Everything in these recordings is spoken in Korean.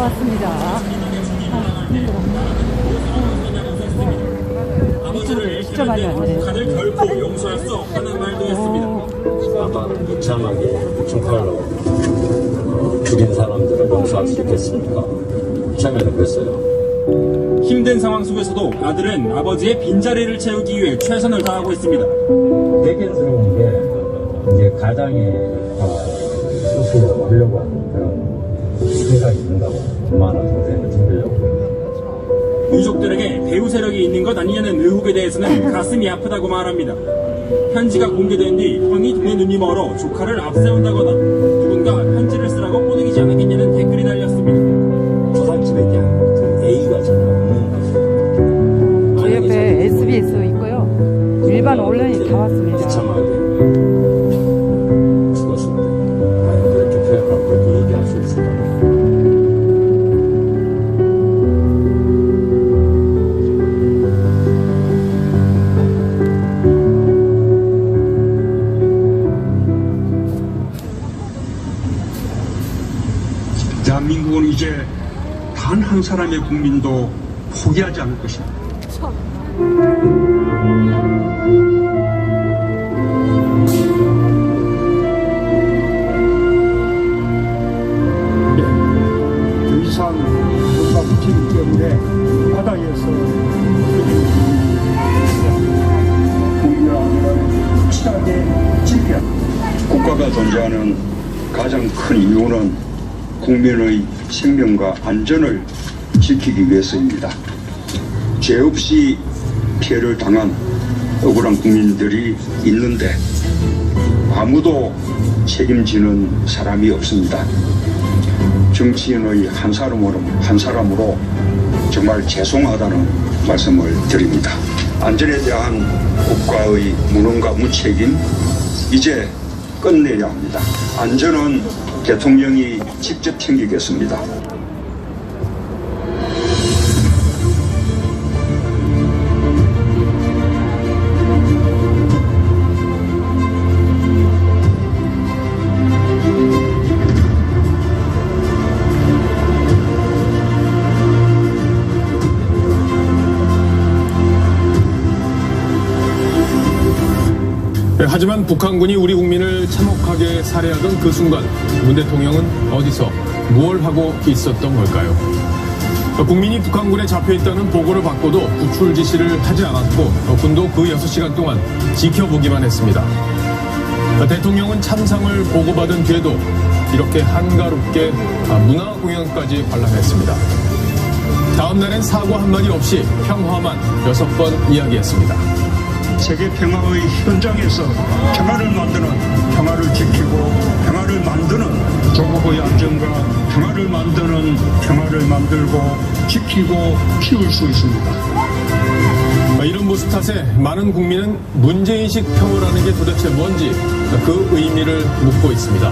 왔습니다. 아버지를 진짜 많이 왔네. 북한을 결코 용서할 수 없다는 말도 했습니다. 아마 무참하게 총칼로 죽인 사람들을 용서할 수 있겠습니까? 처음에는 그랬어요. 힘든 상황 속에서도 아들은 아버지의 빈자리를 채우기 위해 최선을 다하고 있습니다. 대견스러운 게 이제 가장에 스스로 하려고 하는 그런 생각이 있는가고 얼마나 동생을 챙기려고. 유족들에게 배후 세력이 있는 것 아니냐는 의혹에 대해서는 가슴이 아프다고 말합니다. 편지가 공개된 뒤 형이 동의 눈이 멀어 조카를 앞세운다거나 누군가 편지를 쓰라고 꼬드기지 않았겠냐는 댓글이 달렸습니다. 조상집에 대한 A가 전혀 저 옆에 SBS 있고요. 일반 언론이 다 왔습니다. 비참하게 죽었을 때 과연 그렇게 표현하고 그렇게 얘기할 수 있을까? 대한민국은 이제 단 한 사람의 국민도 포기하지 않을 것입니다. 더 이상 우리가 묻히기 때문에 바다에서 국민을 확실하게 지켜야 국가가 존재하는 가장 큰 이유는 국민의 생명과 안전을 지키기 위해서입니다. 죄 없이 피해를 당한 억울한 국민들이 있는데 아무도 책임지는 사람이 없습니다. 정치인의 한 사람으로 정말 죄송하다는 말씀을 드립니다. 안전에 대한 국가의 무능과 무책임 이제 끝내야 합니다. 안전은 대통령이 직접 챙기겠습니다. 하지만 북한군이 우리 국민을 참혹하게 살해하던 그 순간 문 대통령은 어디서 무엇을 하고 있었던 걸까요? 국민이 북한군에 잡혀있다는 보고를 받고도 구출 지시를 하지 않았고 군도 그 6시간 동안 지켜보기만 했습니다. 대통령은 찬상을 보고받은 뒤에도 이렇게 한가롭게 문화공연까지 관람했습니다. 다음 날엔 사과 한마디 없이 평화만 6번 이야기했습니다. 세계 평화의 현장에서 평화를 만드는, 평화를 지키고 평화를 만드는 조국의 안전과 평화를 만드는, 평화를 만들고 지키고 키울 수 있습니다. 이런 모습 탓에 많은 국민은 문제인식 평화라는 게 도대체 뭔지 그 의미를 묻고 있습니다.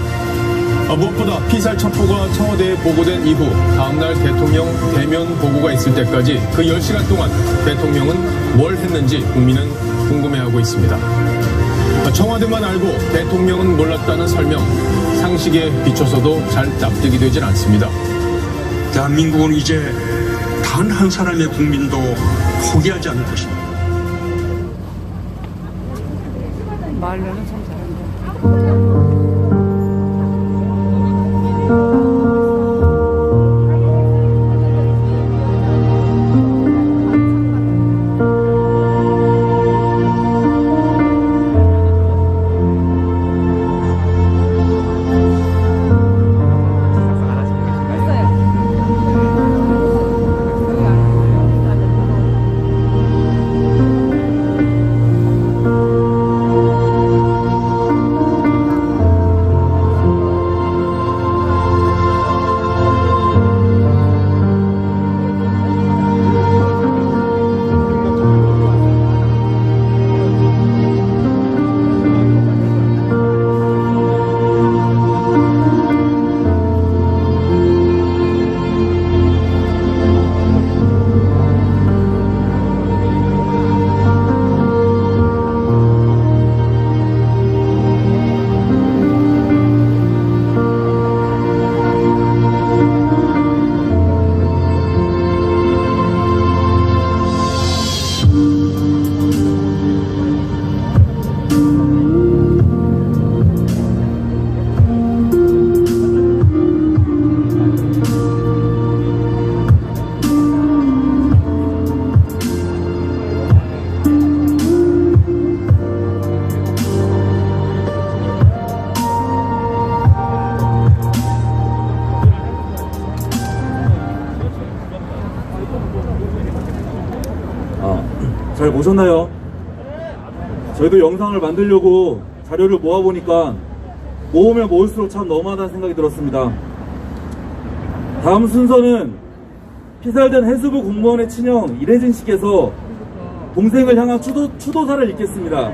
무엇보다 피살 첩보가 청와대에 보고된 이후 다음날 대통령 대면 보고가 있을 때까지 그 10시간 동안 대통령은 뭘 했는지 국민은 궁금해하고 있습니다. 청와대만 알고 대통령은 몰랐다는 설명, 상식에 비춰서도 잘 납득이 되질 않습니다. 대한민국은 이제 단 한 사람의 국민도 포기하지 않을 것입니다. 말로는 참 잘한다. 보셨나요? 저희도 영상을 만들려고 자료를 모아보니까 모으면 모을수록 참 너무하다는 생각이 들었습니다. 다음 순서는 피살된 해수부 공무원의 친형 이래진 씨께서 동생을 향한 추도사를 읽겠습니다.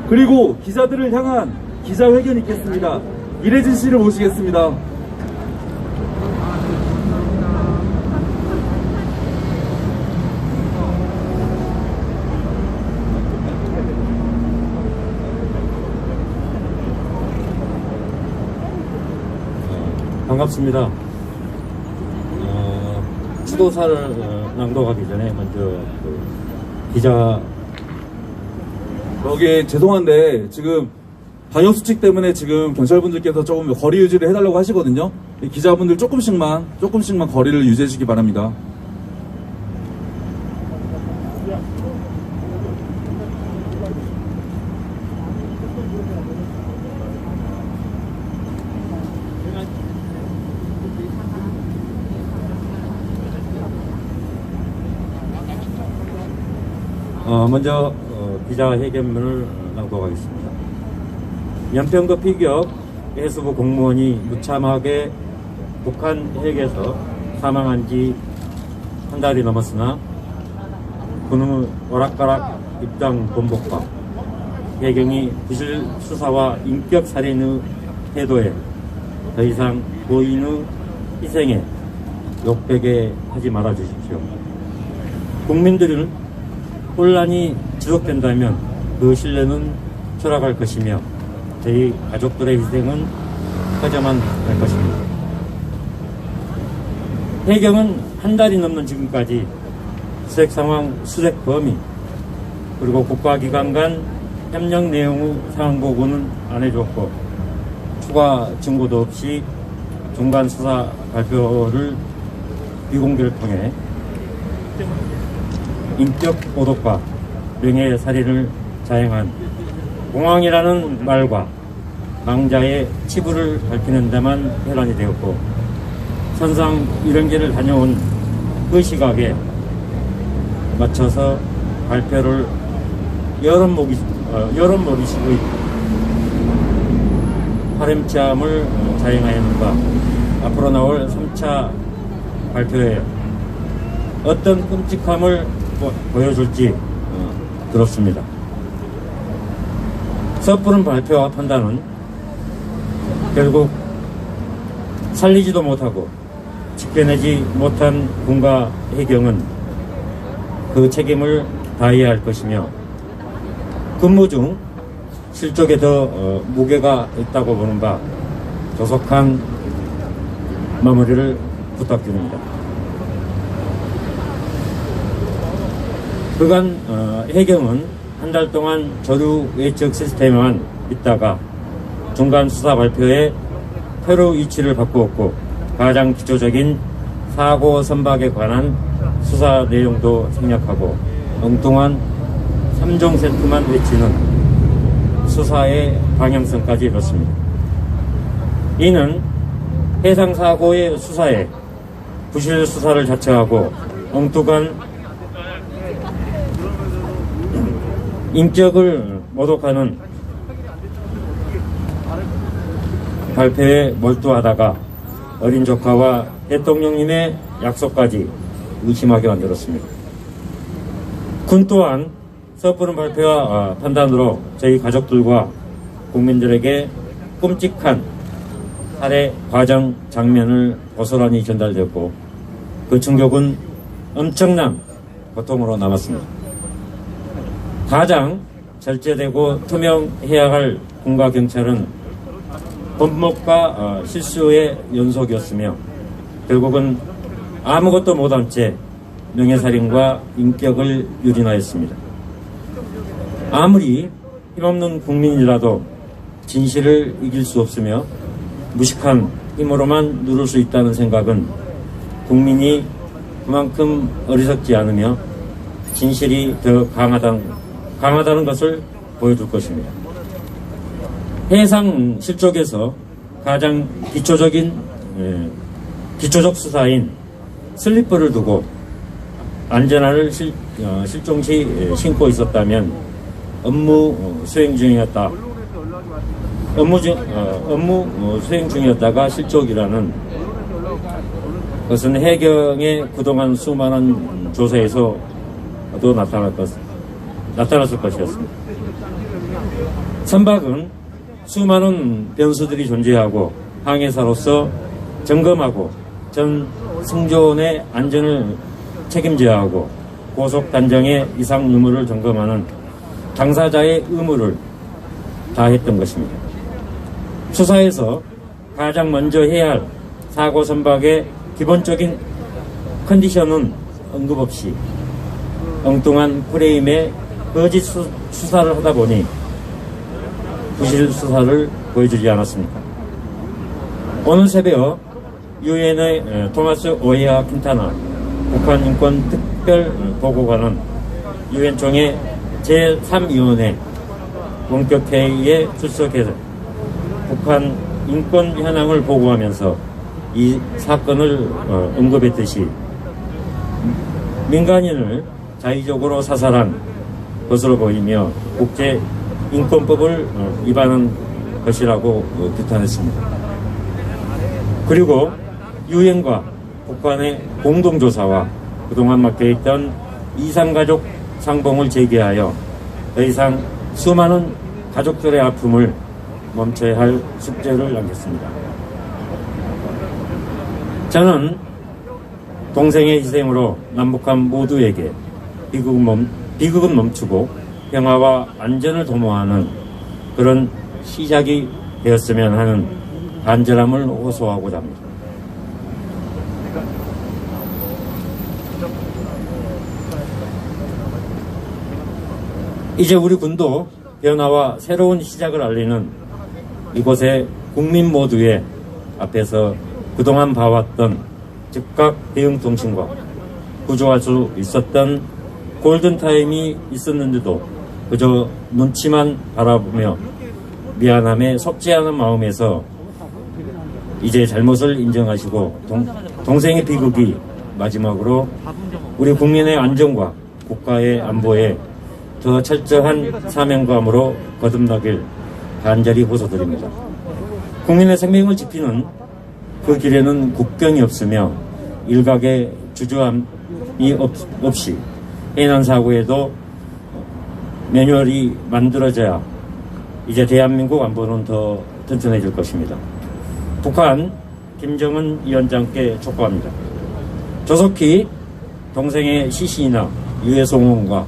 그리고 기자들을 향한 기자회견이 있겠습니다. 이래진 씨를 모시겠습니다. 반갑습니다. 추도사를 낭독하기 전에 먼저 기자 여기 죄송한데 지금 방역수칙 때문에 지금 경찰분들께서 조금 거리 유지를 해달라고 하시거든요. 기자분들 조금씩만 거리를 유지해 주시기 바랍니다. 먼저 기자회견문을 낭독하겠습니다. 연평도 피격 해수부 공무원이 무참하게 북한 핵에서 사망한 지 한 달이 넘었으나 그놈의 오락가락 입장 번복과 해경이 부실 수사와 인격 살인의 태도에 더 이상 고인의 희생에 욕되게 하지 말아 주십시오. 국민들은 혼란이 지속된다면 그 신뢰는 추락할 것이며 저희 가족들의 희생은 커져만 갈 것입니다. 해경은 한 달이 넘는 지금까지 수색 상황, 수색 범위, 그리고 국가기관 간 협력 내용의 상황 보고는 안 해줬고 추가 증거도 없이 중간 수사 발표를 비공개를 통해 인격 모독과 명예살인을 자행한 공황이라는 말과 망자의 치부를 밝히는 데만 혈안이 되었고 선상 유령제를 다녀온 그 시각에 맞춰서 발표를 여론몰이식의 파렴치함을 자행하였는가. 앞으로 나올 3차 발표에 어떤 끔찍함을 보여줄지 들었습니다. 섣부른 발표와 판단은 결국 살리지도 못하고 지켜내지 못한 군과 해경은 그 책임을 다해야 할 것이며 근무 중 실족에 더 무게가 있다고 보는 바 조속한 마무리를 부탁드립니다. 그간 해경은 한 달 동안 저류 예측 시스템에만 있다가 중간 수사 발표에 테러 위치를 바꾸었고 가장 기초적인 사고 선박에 관한 수사 내용도 생략하고 엉뚱한 3종 세트만 외치는 수사의 방향성까지 이뤘습니다. 이는 해상사고의 수사에 부실 수사를 자처하고 엉뚱한 인격을 모독하는 발표에 몰두하다가 어린 조카와 대통령님의 약속까지 의심하게 만들었습니다. 군 또한 섣부른 발표와 판단으로 저희 가족들과 국민들에게 끔찍한 살해 과정 장면을 고스란히 전달되었고 그 충격은 엄청난 고통으로 남았습니다. 가장 절제되고 투명해야 할 군과 경찰은 번복과 실수의 연속이었으며 결국은 아무것도 못한 채 명예살인과 인격을 유린하였습니다. 아무리 힘없는 국민이라도 진실을 이길 수 없으며 무식한 힘으로만 누를 수 있다는 생각은 국민이 그만큼 어리석지 않으며 진실이 더 강하다는 것을 보여줄 것입니다. 해상 실족에서 가장 기초적 수사인 슬리퍼를 두고 안전화를 실종 시 신고 있었다면 업무 수행 중이었다. 업무 수행 중이었다가 실족이라는 것은 해경의 그동안 수많은 조사에서도 나타났을 것이었습니다. 선박은 수많은 변수들이 존재하고 항해사로서 점검하고 전 승조원의 안전을 책임져야 하고 고속 단정의 이상 유무를 점검하는 당사자의 의무를 다했던 것입니다. 수사에서 가장 먼저 해야 할 사고 선박의 기본적인 컨디션은 언급 없이 엉뚱한 프레임에 거짓 수사를 하다 보니 부실 수사를 보여주지 않았습니까? 오늘 새벽 유엔의 토마스 오에아 킨타나 북한 인권 특별 보고관은 유엔 총회 제3위원회 원격회의에 출석해서 북한 인권 현황을 보고하면서 이 사건을 언급했듯이 민간인을 자의적으로 사살한 것으로 보이며 국제 인권법을 위반한 것이라고 비판했습니다. 그리고 유엔과 북한의 공동조사와 그동안 막혀있던 이산가족 상봉을 재개하여 더 이상 수많은 가족들의 아픔을 멈춰야 할 숙제를 남겼습니다. 저는 동생의 희생으로 남북한 모두에게 비극은 멈추고 평화와 안전을 도모하는 그런 시작이 되었으면 하는 간절함을 호소하고자 합니다. 이제 우리 군도 변화와 새로운 시작을 알리는 이곳의 국민 모두의 앞에서 그동안 봐왔던 즉각 대응 통신과 구조할 수 있었던 골든타임이 있었는데도 그저 눈치만 바라보며 미안함에 속지 않은 마음에서 이제 잘못을 인정하시고 동생의 비극이 마지막으로 우리 국민의 안전과 국가의 안보에 더 철저한 사명감으로 거듭나길 간절히 호소드립니다. 국민의 생명을 지키는 그 길에는 국경이 없으며 일각의 주저함이 없이 해난 사고에도 매뉴얼이 만들어져야 이제 대한민국 안보는 더 튼튼해질 것입니다. 북한 김정은 위원장께 촉구합니다. 조속히 동생의 시신이나 유해 송원과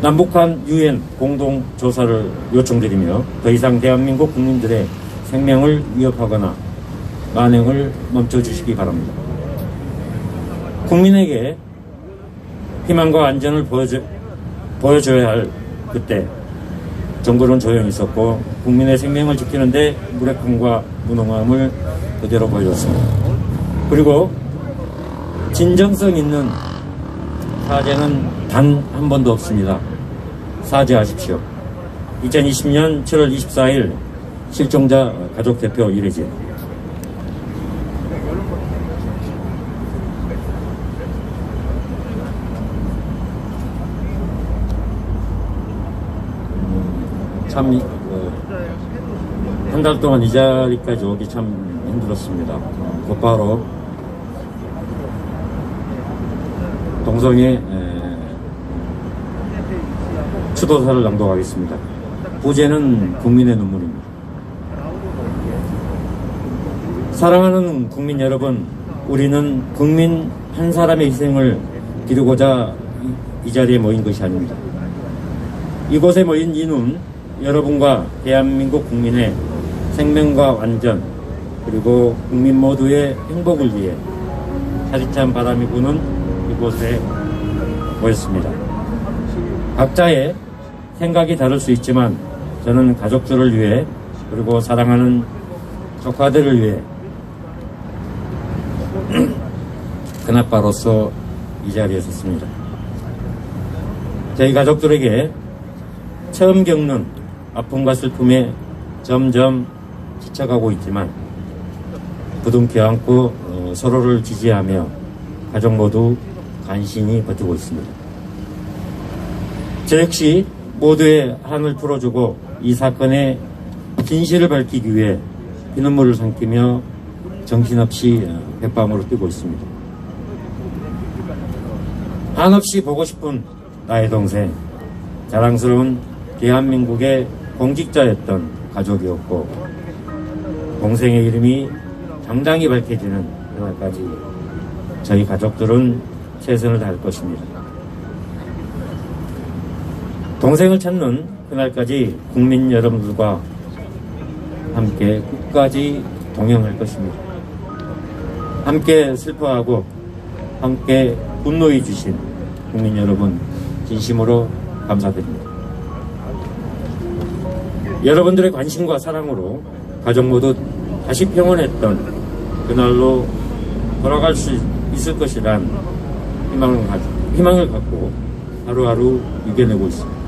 남북한 유엔 공동조사를 요청드리며 더 이상 대한민국 국민들의 생명을 위협하거나 만행을 멈춰주시기 바랍니다. 국민에게 희망과 안전을 보여줘야 할 그때 정부는 조용히 있었고 국민의 생명을 지키는데 무력함과 무능함을 그대로 보여줬습니다. 그리고 진정성 있는 사죄는 단 한 번도 없습니다. 사죄하십시오. 2020년 7월 24일 실종자 가족대표 이례진. 참 한 달 동안 이 자리까지 오기 참 힘들었습니다. 곧바로 동성애 추도사를 낭독하겠습니다. 부제는 국민의 눈물입니다. 사랑하는 국민 여러분, 우리는 국민 한 사람의 희생을 기르고자 이 자리에 모인 것이 아닙니다. 이곳에 모인 이는 여러분과 대한민국 국민의 생명과 안전 그리고 국민 모두의 행복을 위해 차디찬 바람이 부는 이곳에 모였습니다. 각자의 생각이 다를 수 있지만 저는 가족들을 위해 그리고 사랑하는 조카들을 위해 큰아빠로서 이 자리에 섰습니다. 저희 가족들에게 처음 겪는 아픔과 슬픔에 점점 지쳐가고 있지만 부둥켜 안고 서로를 지지하며 가족 모두 간신히 버티고 있습니다. 저 역시 모두의 한을 풀어주고 이 사건의 진실을 밝히기 위해 피눈물을 삼키며 정신없이 백밤으로 뛰고 있습니다. 한없이 보고 싶은 나의 동생, 자랑스러운 대한민국의 공직자였던 가족이었고, 동생의 이름이 당당히 밝혀지는 그날까지 저희 가족들은 최선을 다할 것입니다. 동생을 찾는 그날까지 국민 여러분들과 함께 끝까지 동행할 것입니다. 함께 슬퍼하고 함께 분노해 주신 국민 여러분 진심으로 감사드립니다. 여러분들의 관심과 사랑으로 가족 모두 다시 평온했던 그날로 돌아갈 수 있을 것이란 희망을 갖고 하루하루 이겨내고 있습니다.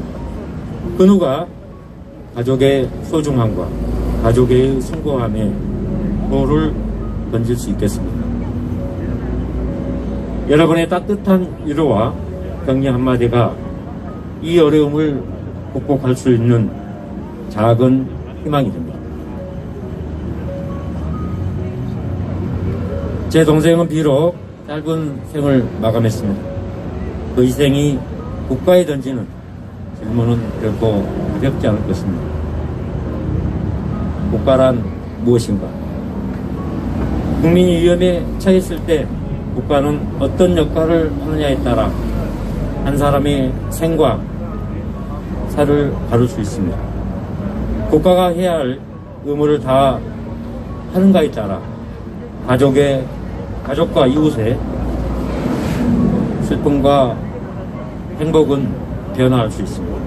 그 누가 가족의 소중함과 가족의 숭고함에 도를 던질 수 있겠습니까? 여러분의 따뜻한 위로와 격려 한마디가 이 어려움을 극복할 수 있는 작은 희망이 됩니다. 제 동생은 비록 짧은 생을 마감했습니다. 그 희생이 국가에 던지는 질문은 결코 어렵지 않을 것입니다. 국가란 무엇인가? 국민이 위험에 처했을 때 국가는 어떤 역할을 하느냐에 따라 한 사람의 생과 살을 가를 수 있습니다. 국가가 해야 할 의무를 다 하는가에 따라 가족과 이웃의 슬픔과 행복은 변화할 수 있습니다.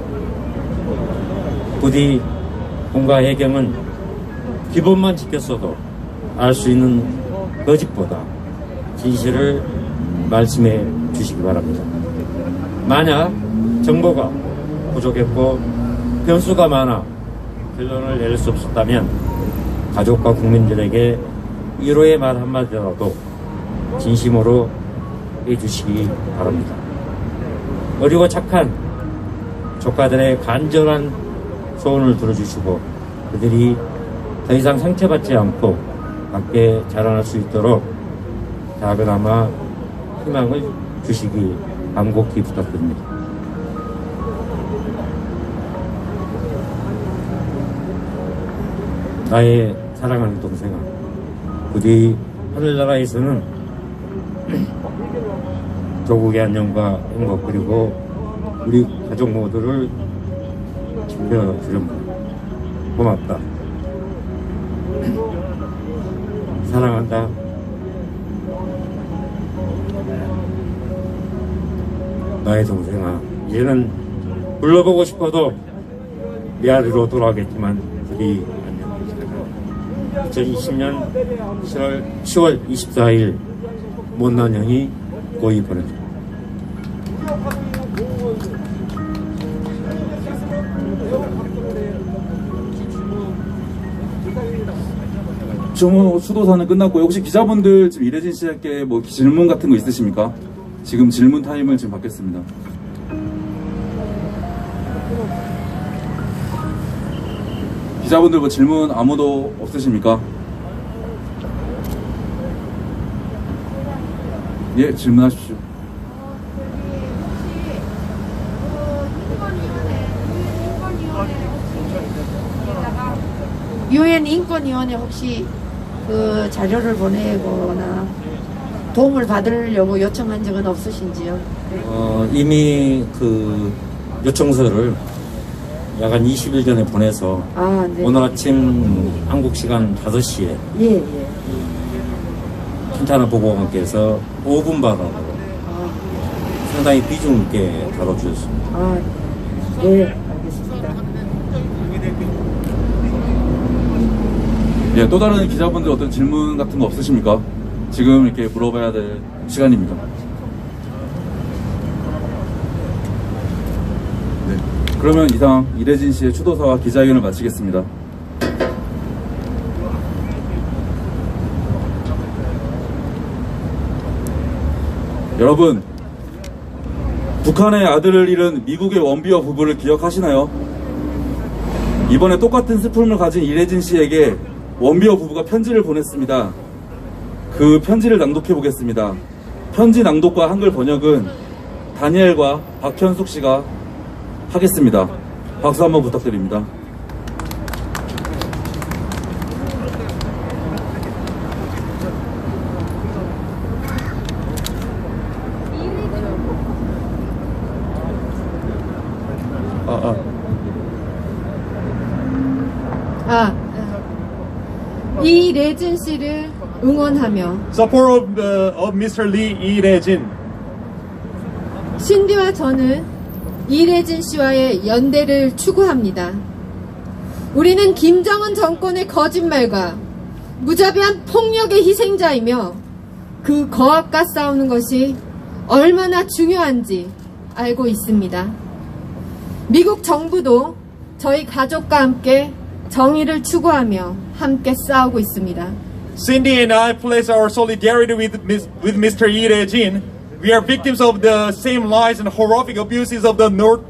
부디 공과 해경은 기본만 지켰어도 알 수 있는 거짓보다 진실을 말씀해 주시기 바랍니다. 만약 정보가 부족했고 변수가 많아 결론을 내릴 수 없었다면 가족과 국민들에게 위로의 말 한마디라도 진심으로 해주시기 바랍니다. 어리고 착한 조카들의 간절한 소원을 들어주시고 그들이 더 이상 상처받지 않고 밖에 자라날 수 있도록 작은아마 희망을 주시기 간곡히 부탁드립니다. 나의 사랑하는 동생아, 부디 하늘나라에서는 조국의 안녕과 행복 그리고 우리 가족 모두를 지켜주렴. 고맙다. 사랑한다. 나의 동생아, 이제는 불러보고 싶어도 메아리로 돌아가겠지만 부디 안녕. 2020년 10월 24일 못난 형이 고이 보내다. 주문 수도사는 끝났고 혹시 기자분들 지금 이래진 씨께 뭐 질문 같은 거 있으십니까? 지금 질문 타임을 지금 받겠습니다. 기자분들 뭐 질문 아무도 없으십니까? 예, 질문하십시오. 유엔 인권위원회 혹시 그 자료를 보내거나 도움을 받으려고 요청한 적은 없으신지요? 이미 그 요청서를 약 한 20일 전에 보내서 네. 오늘 아침 한국 시간 5시에 예. 킨타나 보고관께서 5분 발언으로 상당히 비중 있게 다뤄주셨습니다. 네, 알겠습니다. 예, 또 다른 기자분들 어떤 질문 같은 거 없으십니까? 지금 이렇게 물어봐야 될 시간입니다. 네, 그러면 이상 이래진 씨의 추도사와 기자회견을 마치겠습니다. 여러분, 북한의 아들을 잃은 미국의 원비어 부부를 기억하시나요? 이번에 똑같은 슬픔을 가진 이래진 씨에게 원비어 부부가 편지를 보냈습니다. 그 편지를 낭독해 보겠습니다. 편지 낭독과 한글 번역은 다니엘과 박현숙 씨가 하겠습니다. 박수 한번 부탁드립니다. 이래진 씨를 응원하며 support of Mr. Lee Lee-raejin. 신디와 저는 이래진 씨와의 연대를 추구합니다. 우리는 김정은 정권의 거짓말과 무자비한 폭력의 희생자이며 그 거악과 싸우는 것이 얼마나 중요한지 알고 있습니다. 미국 정부도 저희 가족과 함께 정의를 추구하며 함께 싸우고 있습니다. Cindy and I place our solidarity with Mr. Lee-raejin. We are victims of the same lies and horrific abuses of the North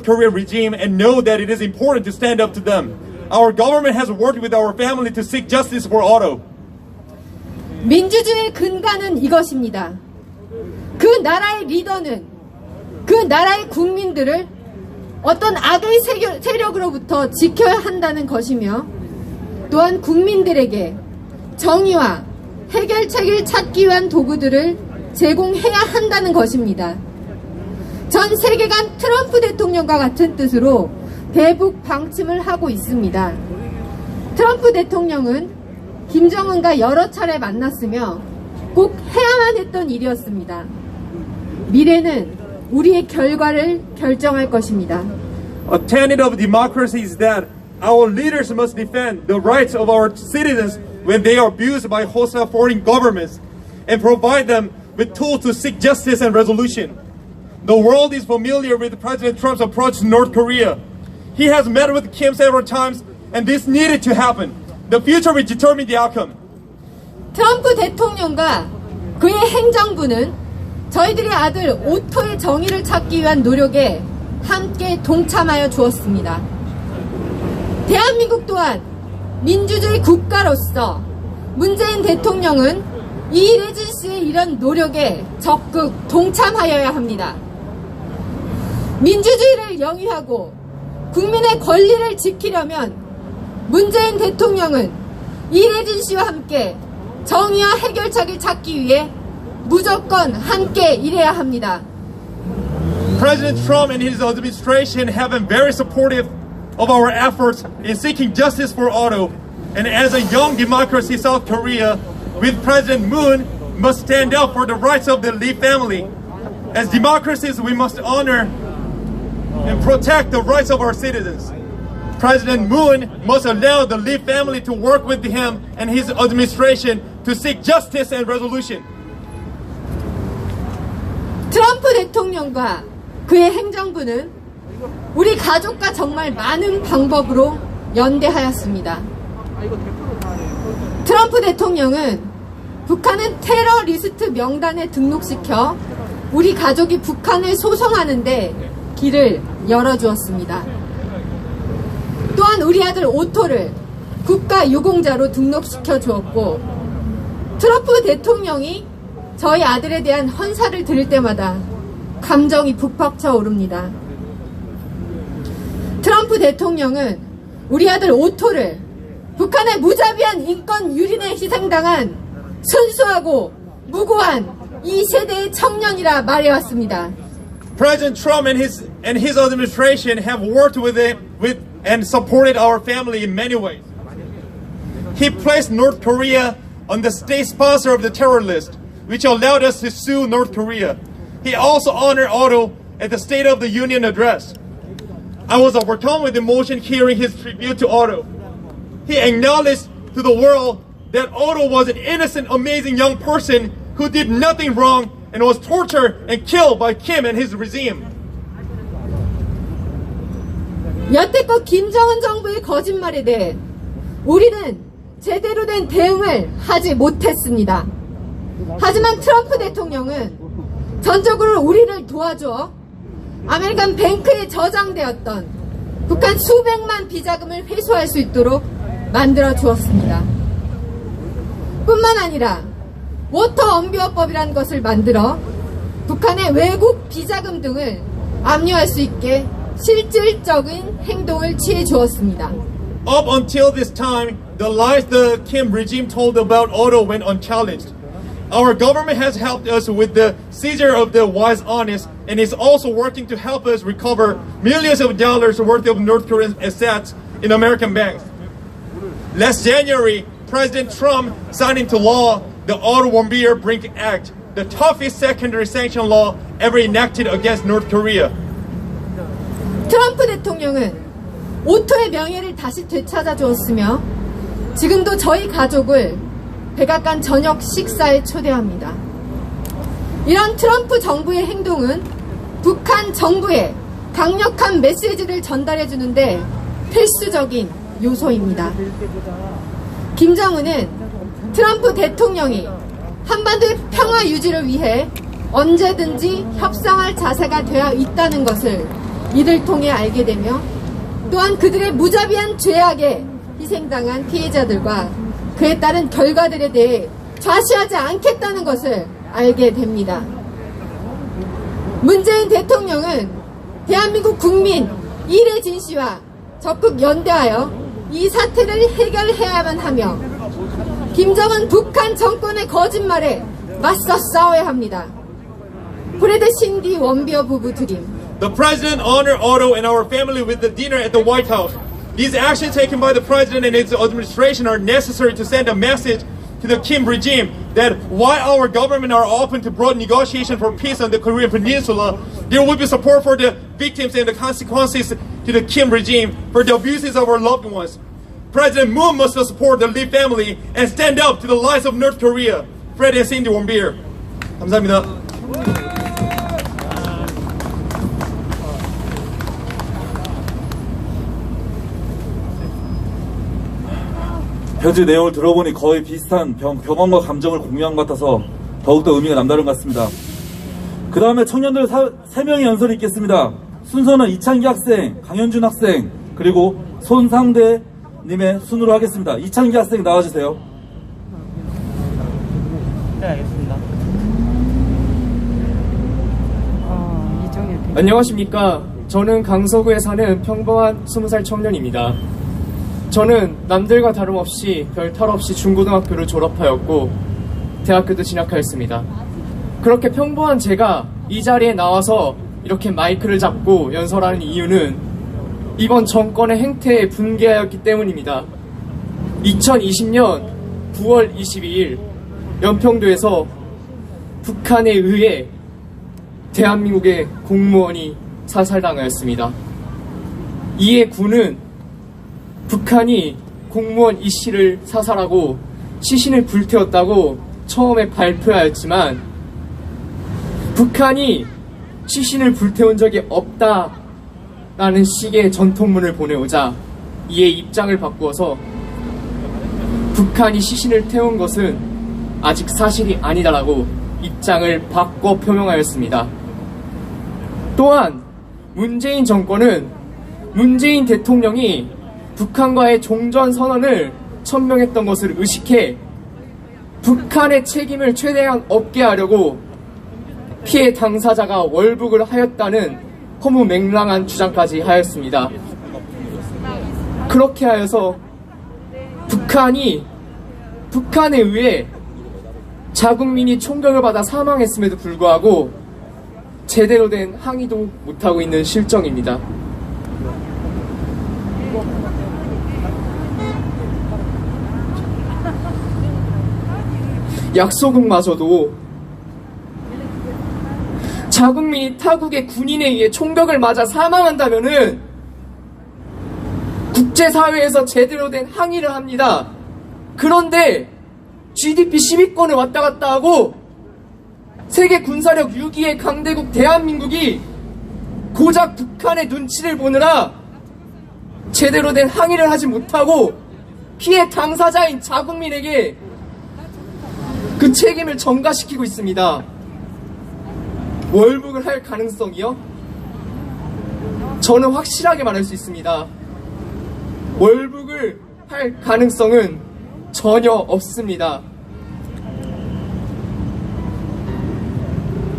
Korea regime and know that it is important to stand up to them. Our government has worked with our family to seek justice for Otto. 민주주의의 근간은 이것입니다. 그 나라의 리더는 그 나라의 국민들을 어떤 악의 세력으로부터 지켜야 한다는 것이며 또한 국민들에게 정의와 해결책을 찾기 위한 도구들을 제공해야 한다는 것입니다. 전 세계가 트럼프 대통령과 같은 뜻으로 대북 방침을 하고 있습니다. 트럼프 대통령은 김정은과 여러 차례 만났으며 꼭 해야만 했던 일이었습니다. 미래는 우리의 결과를 결정할 것입니다. A tenet of democracy is that our leaders must defend the rights of our citizens when they are abused by hostile foreign governments and provide them with tools to seek justice and resolution. The world is familiar with President Trump's approach to North Korea. He has met with Kim several times and this needed to happen. The future will determine the outcome. 트럼프 대통령과 그의 행정부는 저희들의 아들 오토의 정의를 찾기 위한 노력에 함께 동참하여 주었습니다. 대한민국 또한 민주주의 국가로서 문재인 대통령은 이래진 씨의 이런 노력에 적극 동참하여야 합니다. 민주주의를 영위하고 국민의 권리를 지키려면 문재인 대통령은 이래진 씨와 함께 정의와 해결책을 찾기 위해 무조건 함께 일해야 합니다. President Trump and his administration have been very supportive of our efforts in seeking justice for Otto. And as a young democracy, South Korea, with President Moon, must stand up for the rights of the Lee family. As democracies, we must honor and protect the rights of our citizens. President Moon must allow the Lee family to work with him and his administration to seek justice and resolution. 트럼프 대통령과 그의 행정부는 우리 가족과 정말 많은 방법으로 연대하였습니다. 트럼프 대통령은 북한은 테러리스트 명단에 등록시켜 우리 가족이 북한을 소송하는데 길을 열어주었습니다. 또한 우리 아들 오토를 국가유공자로 등록시켜 주었고 트럼프 대통령이 저희 아들에 대한 헌사를 들을 때마다 감정이 북받쳐 오릅니다. 트럼프 대통령은 우리 아들 오토를 북한의 무자비한 인권 유린에 희생당한 순수하고 무고한 이 세대의 청년이라 말해왔습니다. President Trump and his administration have worked with and supported our family in many ways. He placed North Korea on the state sponsor of the terror list, which allowed us to sue North Korea. He also honored Otto at the State of the Union address. I was overcome with emotion hearing his tribute to Otto. He acknowledged to the world that Otto was an innocent, amazing young person who did nothing wrong and was tortured and killed by Kim and his regime. 여태껏 김정은 정부의 거짓말에 대해 우리는 제대로 된 대응을 하지 못했습니다. 하지만 트럼프 대통령은 전적으로 우리를 도와줘 아메리칸 뱅크에 저장되었던 북한 수백만 비자금을 회수할 수 있도록 만들어 주었습니다. 뿐만 아니라 워터 언비어법이라는 것을 만들어 북한의 외국 비자금 등을 압류할 수 있게 실질적인 행동을 취해 주었습니다. Up until this time, the lies the Kim regime told about auto went unchallenged. Our government has helped us with the seizure of the Wise Honest and is also working to help us recover millions of dollars worth of North Korean assets in American banks. Last January, President Trump signed into law the Auto-Warmbier Brink Act, the toughest secondary sanction law ever enacted against North Korea. 트럼프 대통령은 오토의 명예를 다시 되찾아 주었으며 지금도 저희 가족을 백악관 저녁 식사에 초대합니다. 이런 트럼프 정부의 행동은 북한 정부에 강력한 메시지를 전달해 주는데 필수적인 요소입니다. 김정은은 트럼프 대통령이 한반도의 평화 유지를 위해 언제든지 협상할 자세가 되어 있다는 것을 이를 통해 알게 되며 또한 그들의 무자비한 죄악에 희생당한 피해자들과 그에 따른 결과들에 대해 좌시하지 않겠다는 것을 알게 됩니다. 문재인 대통령은 대한민국 국민 이래진 씨와 적극 연대하여 이 사태를 해결해야만 하며 김정은 북한 정권의 거짓말에 맞서 싸워야 합니다. 프레드 신디 원비어 부부 드림. The president honored Otto and our family with the dinner at the White House. These actions taken by the president and his administration are necessary to send a message to the Kim regime that while our government are open to broad negotiation for peace on the Korean Peninsula, there will be support for the victims and the consequences to the Kim regime for the abuses of our loved ones. President Moon must support the Lee family and stand up to the lies of North Korea. Fred and Cindy Warmbier. 감사합니다. 편지 내용을 들어보니 거의 비슷한 경험과 감정을 공유한 것 같아서 더욱더 의미가 남다른 것 같습니다. 그 다음에 청년들 3명의 연설이 있겠습니다. 순서는 이창기 학생, 강현준 학생, 그리고 손상대님의 순으로 하겠습니다. 이창기 학생 나와주세요. 네, 알겠습니다. 이정일 대표. 안녕하십니까. 저는 강서구에 사는 평범한 20살 청년입니다. 저는 남들과 다름없이 별 탈 없이 중고등학교를 졸업하였고 대학교도 진학하였습니다. 그렇게 평범한 제가 이 자리에 나와서 이렇게 마이크를 잡고 연설하는 이유는 이번 정권의 행태에 분개하였기 때문입니다. 2020년 9월 22일 연평도에서 북한에 의해 대한민국의 공무원이 사살당하였습니다. 이에 군은 북한이 공무원 이 씨를 사살하고 시신을 불태웠다고 처음에 발표하였지만 북한이 시신을 불태운 적이 없다라는 식의 전통문을 보내오자 이에 입장을 바꾸어서 북한이 시신을 태운 것은 아직 사실이 아니다라고 입장을 바꿔 표명하였습니다. 또한 문재인 정권은 문재인 대통령이 북한과의 종전선언을 천명했던 것을 의식해 북한의 책임을 최대한 없게 하려고 피해 당사자가 월북을 하였다는 허무맹랑한 주장까지 하였습니다. 그렇게 하여서 북한에 의해 자국민이 총격을 받아 사망했음에도 불구하고 제대로 된 항의도 못하고 있는 실정입니다. 약소국마저도 자국민이 타국의 군인에 의해 총격을 맞아 사망한다면은 국제사회에서 제대로 된 항의를 합니다. 그런데 GDP 10위권을 왔다 갔다 하고 세계 군사력 6위의 강대국 대한민국이 고작 북한의 눈치를 보느라 제대로 된 항의를 하지 못하고 피해 당사자인 자국민에게 그 책임을 전가시키고 있습니다. 월북을 할 가능성이요? 저는 확실하게 말할 수 있습니다. 월북을 할 가능성은 전혀 없습니다.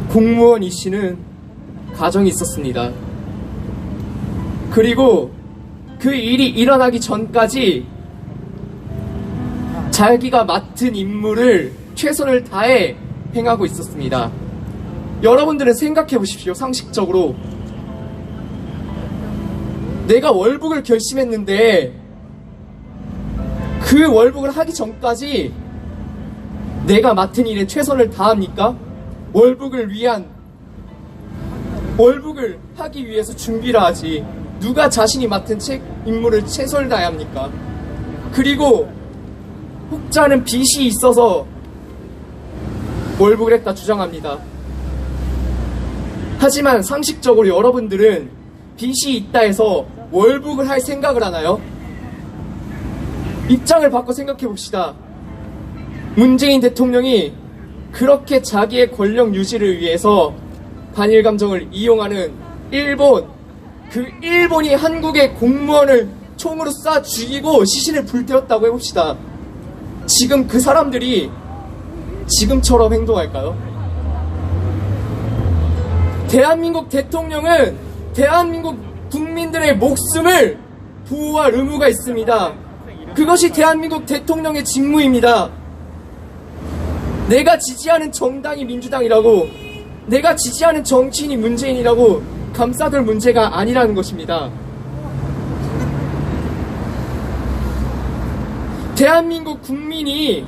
공무원 이 씨는 가정이 있었습니다. 그리고 그 일이 일어나기 전까지 자기가 맡은 임무를 최선을 다해 행하고 있었습니다. 여러분들은 생각해 보십시오. 상식적으로 내가 월북을 결심했는데 그 월북을 하기 전까지 내가 맡은 일에 최선을 다합니까? 월북을 하기 위해서 준비를 하지 누가 자신이 맡은 임무를 최선을 다해야 합니까? 그리고 혹자는 빚이 있어서 월북을 했다 주장합니다. 하지만 상식적으로 여러분들은 빚이 있다 해서 월북을 할 생각을 하나요? 입장을 바꿔 생각해 봅시다. 문재인 대통령이 그렇게 자기의 권력 유지를 위해서 반일 감정을 이용하는 일본, 그 일본이 한국의 공무원을 총으로 쏴 죽이고 시신을 불태웠다고 해봅시다. 지금 그 사람들이 지금처럼 행동할까요? 대한민국 대통령은 대한민국 국민들의 목숨을 보호할 의무가 있습니다. 그것이 대한민국 대통령의 직무입니다. 내가 지지하는 정당이 민주당이라고, 내가 지지하는 정치인이 문재인이라고 감싸둘 문제가 아니라는 것입니다. 대한민국 국민이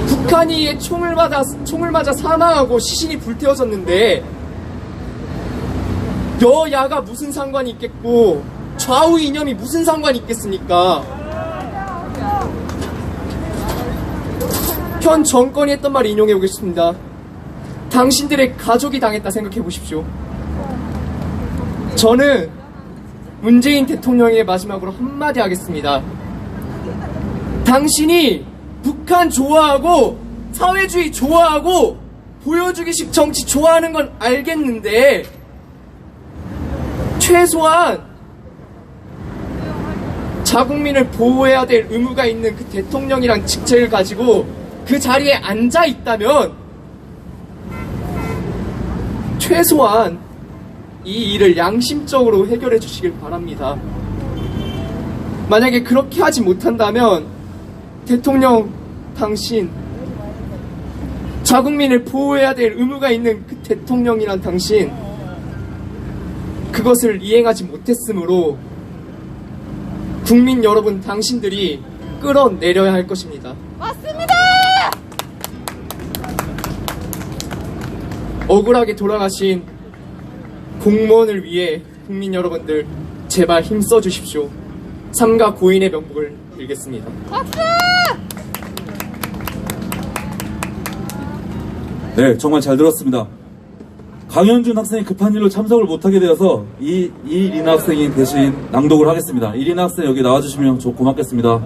북한이 총을 맞아 사망하고 시신이 불태워졌는데 여야가 무슨 상관이 있겠고 좌우 이념이 무슨 상관이 있겠습니까? 현 정권이 했던 말 인용해 보겠습니다. 당신들의 가족이 당했다 생각해 보십시오. 저는 문재인 대통령에게 마지막으로 한마디 하겠습니다. 당신이 북한 좋아하고 사회주의 좋아하고 보여주기식 정치 좋아하는 건 알겠는데 최소한 자국민을 보호해야 될 의무가 있는 그 대통령이란 직책을 가지고 그 자리에 앉아 있다면 최소한 이 일을 양심적으로 해결해 주시길 바랍니다. 만약에 그렇게 하지 못한다면 대통령 당신, 자국민을 보호해야 될 의무가 있는 그 대통령이란 당신, 그것을 이행하지 못했으므로 국민 여러분 당신들이 끌어내려야 할 것입니다. 맞습니다! 억울하게 돌아가신 공무원을 위해 국민 여러분들 제발 힘써 주십시오. 삼가 고인의 명복을 빌겠습니다. 박수! 네, 정말 잘 들었습니다. 강현준 학생이 급한 일로 참석을 못하게 되어서 이리나 학생이 대신 낭독을 하겠습니다. 이리나 학생 여기 나와주시면 고맙겠습니다.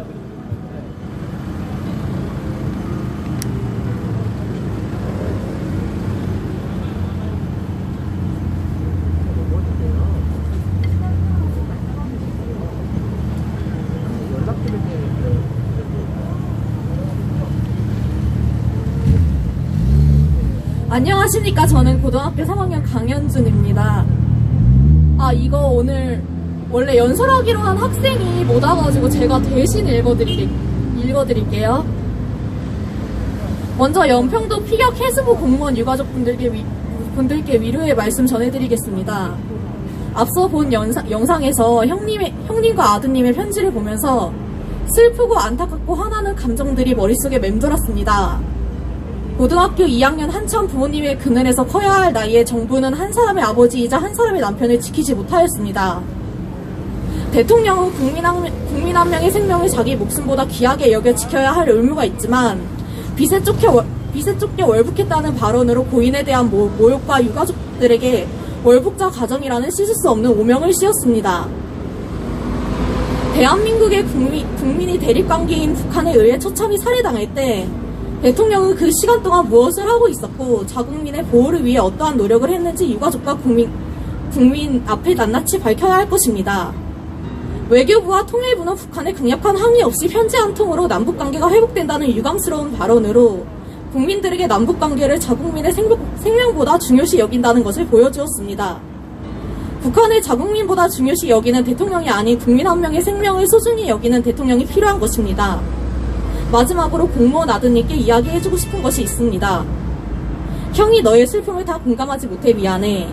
안녕하십니까. 저는 고등학교 3학년 강현준입니다. 이거 오늘 원래 연설하기로 한 학생이 못 와가지고 제가 대신 읽어드릴게요. 먼저 연평도 피격 해수부 공무원 유가족분들께 위로의 말씀 전해드리겠습니다. 앞서 본 영상에서 형님과 아드님의 편지를 보면서 슬프고 안타깝고 화나는 감정들이 머릿속에 맴돌았습니다. 고등학교 2학년 한참 부모님의 그늘에서 커야 할 나이에 정부는 한 사람의 아버지이자 한 사람의 남편을 지키지 못하였습니다. 대통령은 국민 한 명의 생명을 자기 목숨보다 귀하게 여겨 지켜야 할 의무가 있지만 빚에 쫓겨 월북했다는 발언으로 고인에 대한 모욕과 유가족들에게 월북자 가정이라는 씻을 수 없는 오명을 씌웠습니다. 대한민국의 국민이 대립관계인 북한에 의해 처참히 살해당할 때 대통령은 그 시간 동안 무엇을 하고 있었고 자국민의 보호를 위해 어떠한 노력을 했는지 유가족과 국민 앞에 낱낱이 밝혀야 할 것입니다. 외교부와 통일부는 북한의 강력한 항의 없이 편지 한 통으로 남북관계가 회복된다는 유감스러운 발언으로 국민들에게 남북관계를 자국민의 생명보다 중요시 여긴다는 것을 보여주었습니다. 북한을 자국민보다 중요시 여기는 대통령이 아닌 국민 한 명의 생명을 소중히 여기는 대통령이 필요한 것입니다. 마지막으로 공무원 아드님께 이야기해주고 싶은 것이 있습니다. 형이 너의 슬픔을 다 공감하지 못해 미안해.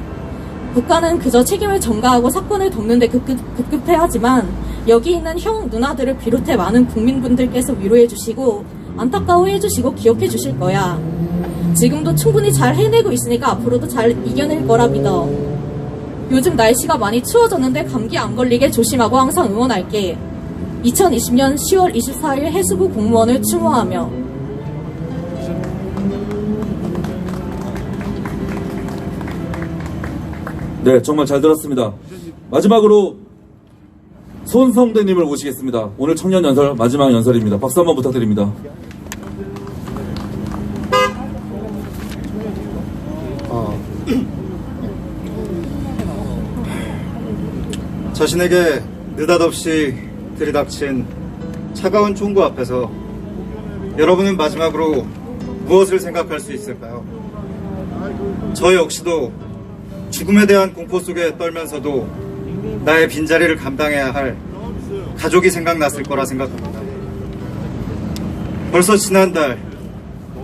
북한은 그저 책임을 전가하고 사건을 덮는데 급급해하지만 여기 있는 형, 누나들을 비롯해 많은 국민분들께서 위로해주시고 안타까워해주시고 기억해주실 거야. 지금도 충분히 잘 해내고 있으니까 앞으로도 잘 이겨낼 거라 믿어. 요즘 날씨가 많이 추워졌는데 감기 안 걸리게 조심하고 항상 응원할게. 2020년 10월 24일 해수부 공무원을 추모하며. 네, 정말 잘 들었습니다. 마지막으로 손성대님을 모시겠습니다. 오늘 청년 연설 마지막 연설입니다. 박수 한번 부탁드립니다. 자신에게 느닷없이 들이닥친 차가운 총구 앞에서 여러분은 마지막으로 무엇을 생각할 수 있을까요? 저 역시도 죽음에 대한 공포 속에 떨면서도 나의 빈자리를 감당해야 할 가족이 생각났을 거라 생각합니다. 벌써 지난달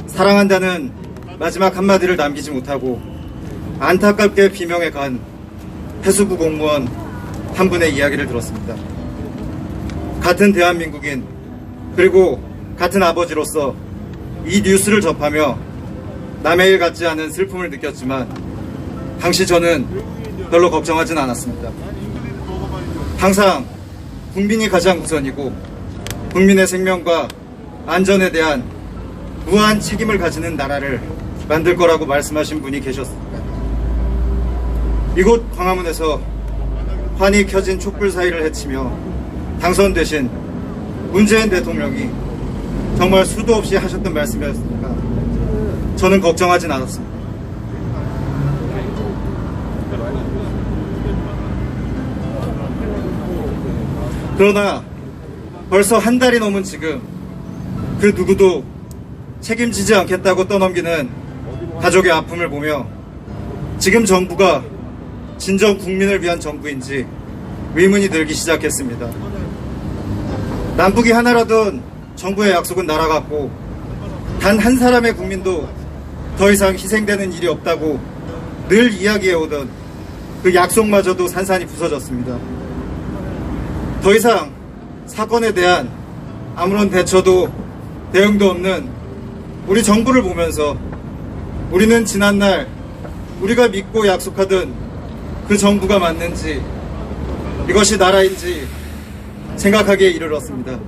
사랑한다는 마지막 한마디를 남기지 못하고 안타깝게 비명에 간 해수부 공무원 한 분의 이야기를 들었습니다. 같은 대한민국인 그리고 같은 아버지로서 이 뉴스를 접하며 남의 일 같지 않은 슬픔을 느꼈지만 당시 저는 별로 걱정하진 않았습니다. 항상 국민이 가장 우선이고 국민의 생명과 안전에 대한 무한 책임을 가지는 나라를 만들 거라고 말씀하신 분이 계셨습니다. 이곳 광화문에서 환히 켜진 촛불 사이를 헤치며 당선되신 문재인 대통령이 정말 수도 없이 하셨던 말씀이었으니까 저는 걱정하진 않았습니다. 그러나 벌써 한 달이 넘은 지금 그 누구도 책임지지 않겠다고 떠넘기는 가족의 아픔을 보며 지금 정부가 진정 국민을 위한 정부인지 의문이 들기 시작했습니다. 남북이 하나라던 정부의 약속은 날아갔고 단 한 사람의 국민도 더 이상 희생되는 일이 없다고 늘 이야기해오던 그 약속마저도 산산이 부서졌습니다. 더 이상 사건에 대한 아무런 대처도 대응도 없는 우리 정부를 보면서 우리는 지난날 우리가 믿고 약속하던 그 정부가 맞는지 이것이 나라인지 생각하기에 이르렀습니다.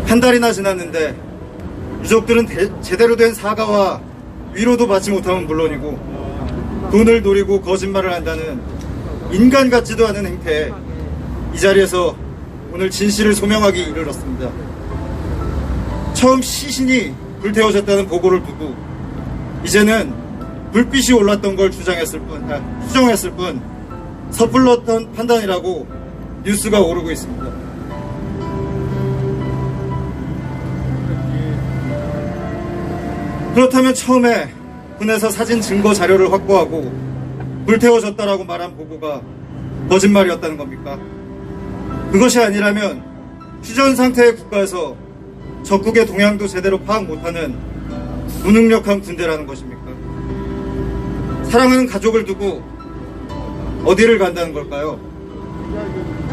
한 달이나 지났는데 유족들은 제대로 된 사과와 위로도 받지 못하면 물론이고 돈을 노리고 거짓말을 한다는 인간 같지도 않은 행태에 이 자리에서 오늘 진실을 소명하기 이르렀습니다. 처음 시신이 불태워졌다는 보고를 두고 이제는 불빛이 올랐던 걸 추정했을 뿐 섣불렀던 판단이라고 뉴스가 오르고 있습니다. 그렇다면 처음에 군에서 사진 증거 자료를 확보하고 불태워졌다라고 말한 보고가 거짓말이었다는 겁니까? 그것이 아니라면 휴전 상태의 국가에서 적국의 동향도 제대로 파악 못하는 무능력한 군대라는 것입니까? 사랑하는 가족을 두고 어디를 간다는 걸까요?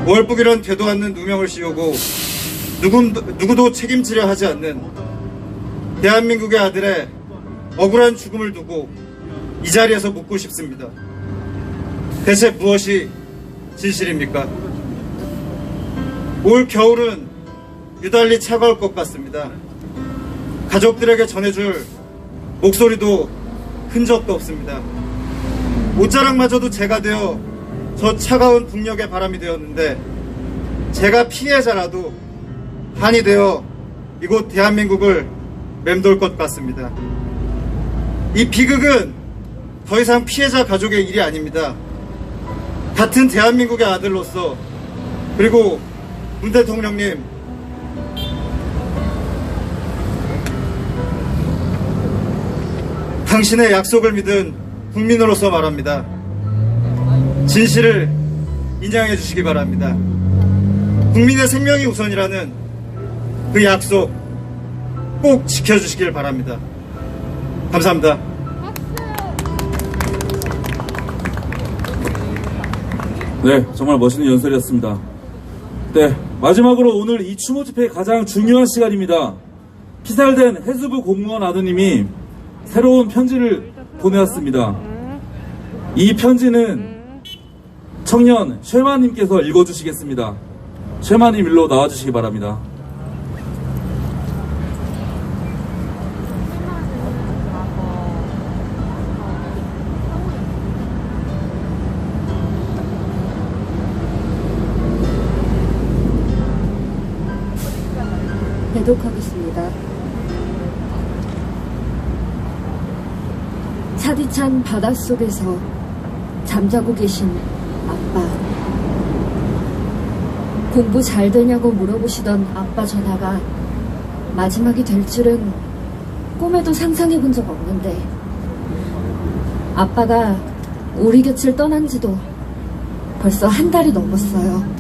월북이란 되도 않는 누명을 씌우고 누구도 책임지려 하지 않는 대한민국의 아들의 억울한 죽음을 두고 이 자리에서 묻고 싶습니다. 대체 무엇이 진실입니까? 올 겨울은 유달리 차가울 것 같습니다. 가족들에게 전해줄 목소리도 흔적도 없습니다. 옷자락마저도 제가 되어 저 차가운 북녘의 바람이 되었는데 제가 피해자라도 한이 되어 이곳 대한민국을 맴돌 것 같습니다. 이 비극은 더 이상 피해자 가족의 일이 아닙니다. 같은 대한민국의 아들로서, 그리고 문 대통령님, 당신의 약속을 믿은 국민으로서 말합니다. 진실을 인정해 주시기 바랍니다. 국민의 생명이 우선이라는 그 약속 꼭 지켜주시길 바랍니다. 감사합니다. 네, 정말 멋있는 연설이었습니다. 네, 마지막으로 오늘 이 추모 집회의 가장 중요한 시간입니다. 피살된 해수부 공무원 아드님이 새로운 편지를 보내왔습니다. 이 편지는 청년 쉐마님께서 읽어주시겠습니다. 쉐마님 일로 나와주시기 바랍니다. 배독하겠습니다. 차디찬 바닷속에서 잠자고 계신 아빠. 공부 잘 되냐고 물어보시던 아빠 전화가 마지막이 될 줄은 꿈에도 상상해 본 적 없는데, 아빠가 우리 곁을 떠난 지도 벌써 한 달이 넘었어요.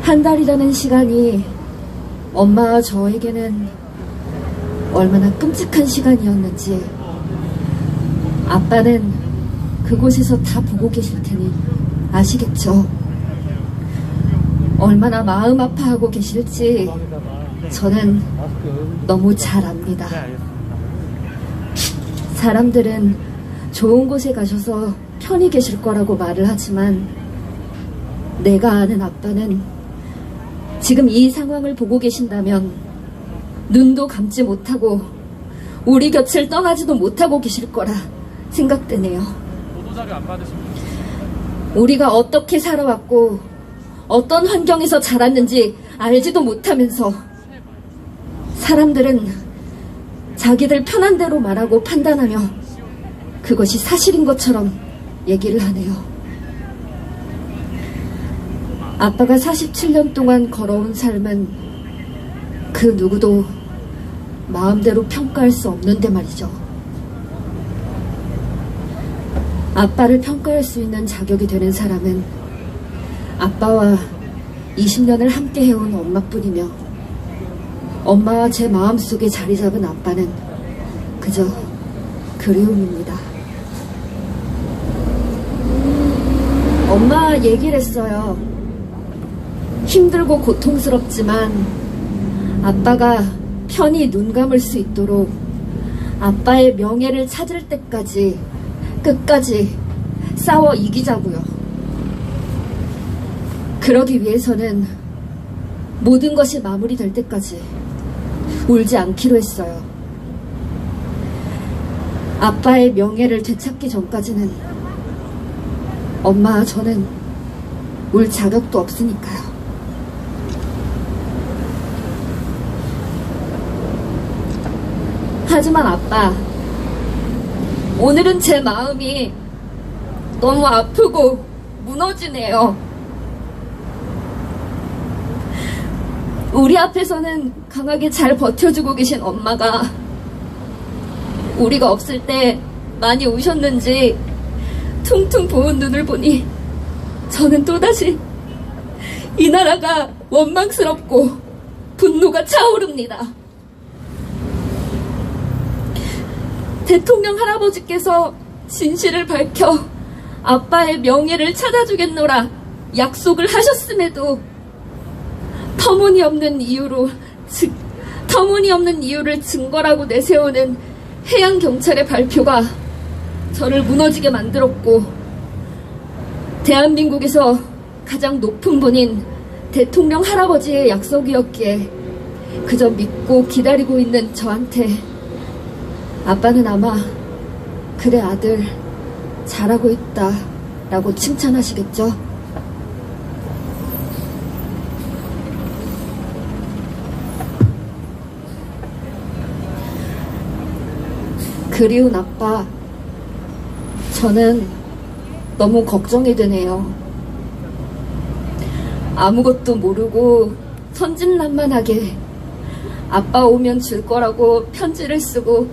한 달이라는 시간이 엄마와 저에게는 얼마나 끔찍한 시간이었는지 아빠는 그곳에서 다 보고 계실 테니 아시겠죠? 얼마나 마음 아파하고 계실지 저는 너무 잘 압니다. 사람들은 좋은 곳에 가셔서 편히 계실 거라고 말을 하지만 내가 아는 아빠는 지금 이 상황을 보고 계신다면 눈도 감지 못하고 우리 곁을 떠나지도 못하고 계실 거라 생각되네요. 우리가 어떻게 살아왔고 어떤 환경에서 자랐는지 알지도 못하면서 사람들은 자기들 편한 대로 말하고 판단하며 그것이 사실인 것처럼 얘기를 하네요. 아빠가 47년 동안 걸어온 삶은 그 누구도 마음대로 평가할 수 없는데 말이죠. 아빠를 평가할 수 있는 자격이 되는 사람은 아빠와 20년을 함께 해온 엄마뿐이며, 엄마와 제 마음속에 자리 잡은 아빠는 그저 그리움입니다. 엄마 얘기를 했어요. 힘들고 고통스럽지만 아빠가 편히 눈 감을 수 있도록 아빠의 명예를 찾을 때까지 끝까지 싸워 이기자고요. 그러기 위해서는 모든 것이 마무리될 때까지 울지 않기로 했어요. 아빠의 명예를 되찾기 전까지는 엄마와 저는 울 자격도 없으니까요. 하지만 아빠, 오늘은 제 마음이 너무 아프고 무너지네요. 우리 앞에서는 강하게 잘 버텨주고 계신 엄마가 우리가 없을 때 많이 우셨는지 퉁퉁 부은 눈을 보니 저는 또다시 이 나라가 원망스럽고 분노가 차오릅니다. 대통령 할아버지께서 진실을 밝혀 아빠의 명예를 찾아주겠노라 약속을 하셨음에도 터무니없는 이유를 증거라고 내세우는 해양경찰의 발표가 저를 무너지게 만들었고, 대한민국에서 가장 높은 분인 대통령 할아버지의 약속이었기에 그저 믿고 기다리고 있는 저한테 아빠는 아마 그래 아들 잘하고 있다 라고 칭찬하시겠죠? 그리운 아빠, 저는 너무 걱정이 되네요. 아무것도 모르고 천진난만하게 아빠 오면 줄 거라고 편지를 쓰고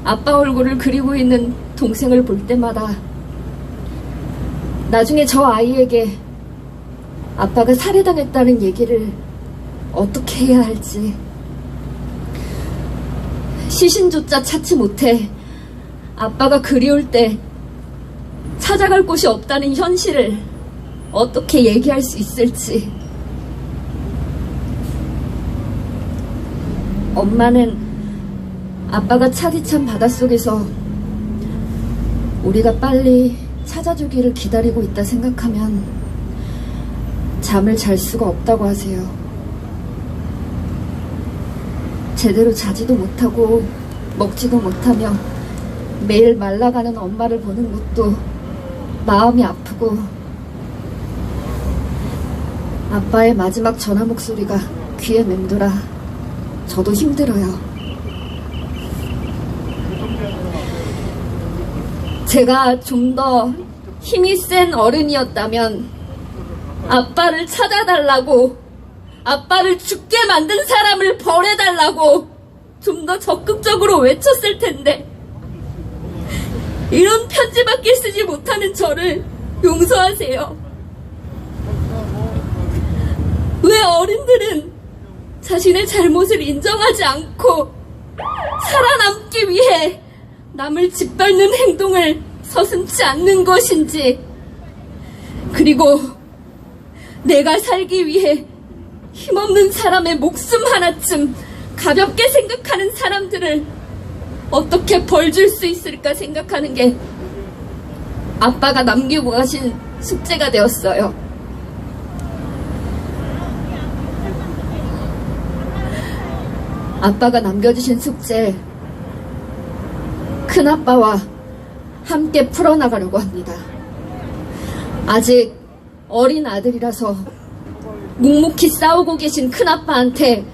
아빠 얼굴을 그리고 있는 동생을 볼 때마다 나중에 저 아이에게 아빠가 살해당했다는 얘기를 어떻게 해야 할지, 시신조차 찾지 못해 아빠가 그리울 때 찾아갈 곳이 없다는 현실을 어떻게 얘기할 수 있을지. 엄마는 아빠가 차디찬 바닷속에서 우리가 빨리 찾아주기를 기다리고 있다 생각하면 잠을 잘 수가 없다고 하세요. 제대로 자지도 못하고 먹지도 못하며 매일 말라가는 엄마를 보는 것도 마음이 아프고, 아빠의 마지막 전화 목소리가 귀에 맴돌아 저도 힘들어요. 제가 좀 더 힘이 센 어른이었다면 아빠를 찾아달라고, 아빠를 죽게 만든 사람을 벌해달라고 좀 더 적극적으로 외쳤을 텐데, 이런 편지밖에 쓰지 못하는 저를 용서하세요. 왜 어른들은 자신의 잘못을 인정하지 않고 살아남기 위해 남을 짓밟는 행동을 서슴지 않는 것인지, 그리고 내가 살기 위해 힘없는 사람의 목숨 하나쯤 가볍게 생각하는 사람들을 어떻게 벌 줄 수 있을까 생각하는 게 아빠가 남기고 가신 숙제가 되었어요. 아빠가 남겨주신 숙제, 큰아빠와 함께 풀어나가려고 합니다. 아직 어린 아들이라서 묵묵히 싸우고 계신 큰아빠한테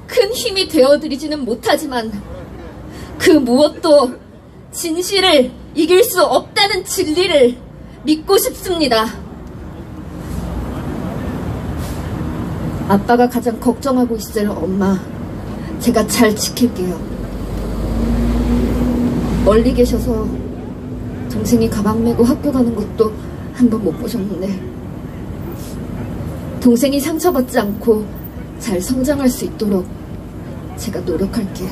큰 힘이 되어드리지는 못하지만 그 무엇도 진실을 이길 수 없다는 진리를 믿고 싶습니다. 아빠가 가장 걱정하고 있을 엄마, 제가 잘 지킬게요. 멀리 계셔서 동생이 가방 메고 학교 가는 것도 한 번 못 보셨는데, 동생이 상처받지 않고 잘 성장할 수 있도록 제가 노력할게요.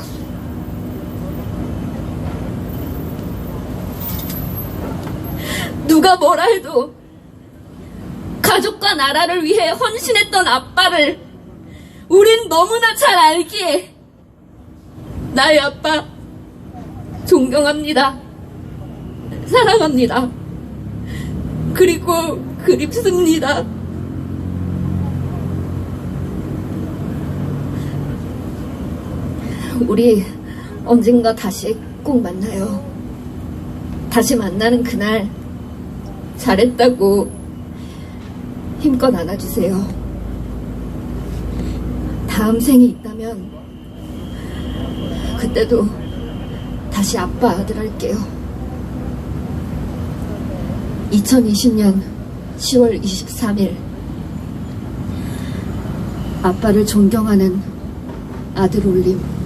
누가 뭐라 해도 가족과 나라를 위해 헌신했던 아빠를 우린 너무나 잘 알기에 나의 아빠 존경합니다. 사랑합니다. 그리고 그립습니다. 우리 언젠가 다시 꼭 만나요. 다시 만나는 그날 잘했다고 힘껏 안아주세요. 다음 생이 있다면 그때도 다시 아빠 아들 할게요. 2020년 10월 23일 아빠를 존경하는 아들 올림.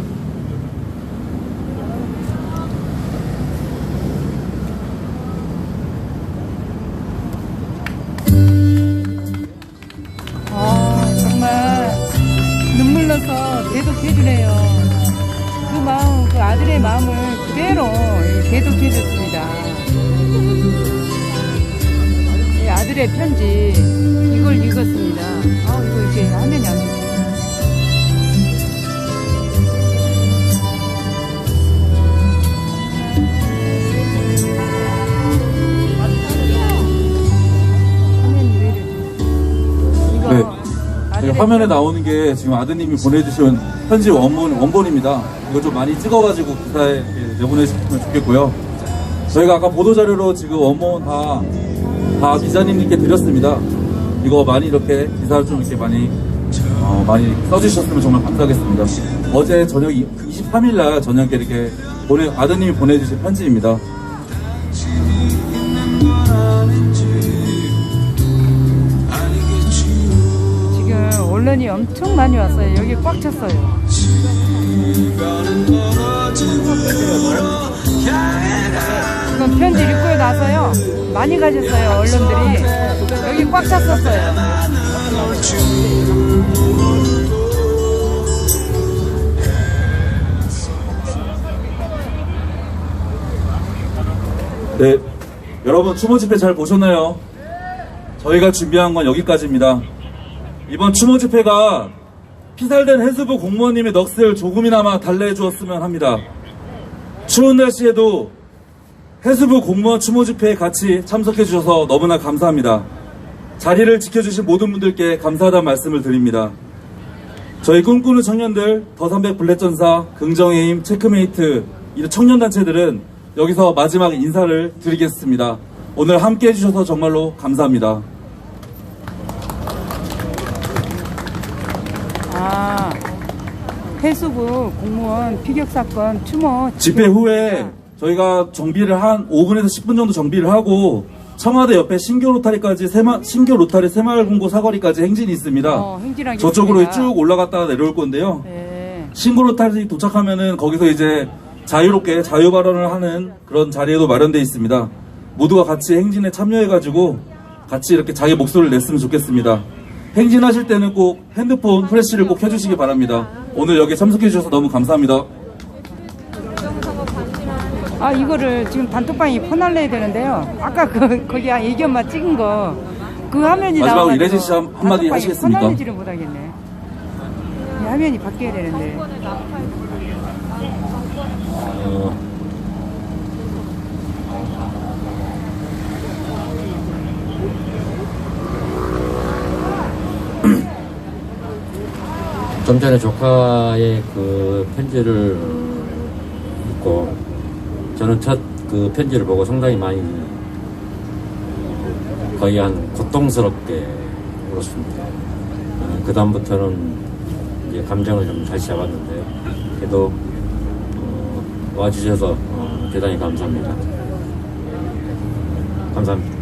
정말 눈물 나서 대독해주네요. 그 마음, 그 아들의 마음을 그대로 대독해줬습니다. 이 아들의 편지, 이걸 읽었습니다. 이거 이렇게 화면이 안 보여요. 네, 화면에 나오는 게 지금 아드님이 보내주신 편지 원본입니다. 이거 좀 많이 찍어가지고 기사에 내보내시면 좋겠고요. 저희가 아까 보도자료로 지금 원본 다 기자님께 드렸습니다. 이거 많이 이렇게 기사를 좀 이렇게 많이 써주셨으면 정말 감사하겠습니다. 어제 저녁 23일날 저녁에 이렇게 아드님이 보내주신 편지입니다. 언론이 엄청 많이 왔어요. 여기 꽉 찼어요. 이건 편지 읽고 나서요. 많이 가셨어요. 언론들이. 여기 꽉 찼었어요. 네, 여러분 추모 집회 잘 보셨나요? 저희가 준비한 건 여기까지입니다. 이번 추모 집회가 피살된 해수부 공무원님의 넋을 조금이나마 달래해 주었으면 합니다. 추운 날씨에도 해수부 공무원 추모 집회에 같이 참석해 주셔서 너무나 감사합니다. 자리를 지켜주신 모든 분들께 감사하다는 말씀을 드립니다. 저희 꿈꾸는 청년들, 더300 블랙전사, 긍정의 힘, 체크메이트 이런 청년단체들은 여기서 마지막 인사를 드리겠습니다. 오늘 함께 해주셔서 정말로 감사합니다. 해수부 공무원 피격사건 추모 집회 후에 저희가 정비를 한 5분에서 10분 정도 정비를 하고 청와대 옆에 신교 로타리까지 신교 로타리 새마을금고 사거리까지 행진이 있습니다. 저쪽으로 쭉 올라갔다가 내려올 건데요. 네. 신교 로타리 도착하면은 거기서 이제 자유롭게 자유 발언을 하는 그런 자리에도 마련되어 있습니다. 모두가 같이 행진에 참여해가지고 같이 이렇게 자기 목소리를 냈으면 좋겠습니다. 행진하실 때는 꼭 핸드폰 플래시를 꼭 켜주시기 바랍니다. 오늘 여기 참석해 주셔서 너무 감사합니다. 이거를 지금 단톡방에 퍼날려야 되는데요. 아까 거기 애기 엄마 찍은 거 그 화면이 나와가지고 마지막으로 이래진 씨 한마디 하시겠습니까? 퍼날리지를 못하겠네. 이 화면이 바뀌어야 되는데. 좀 전에 조카의 그 편지를 읽고 저는 첫 그 편지를 보고 상당히 많이 거의 한 고통스럽게 울었습니다. 그 다음부터는 이제 감정을 좀 다시 잡았는데요. 그래도 와주셔서 대단히 감사합니다. 감사합니다.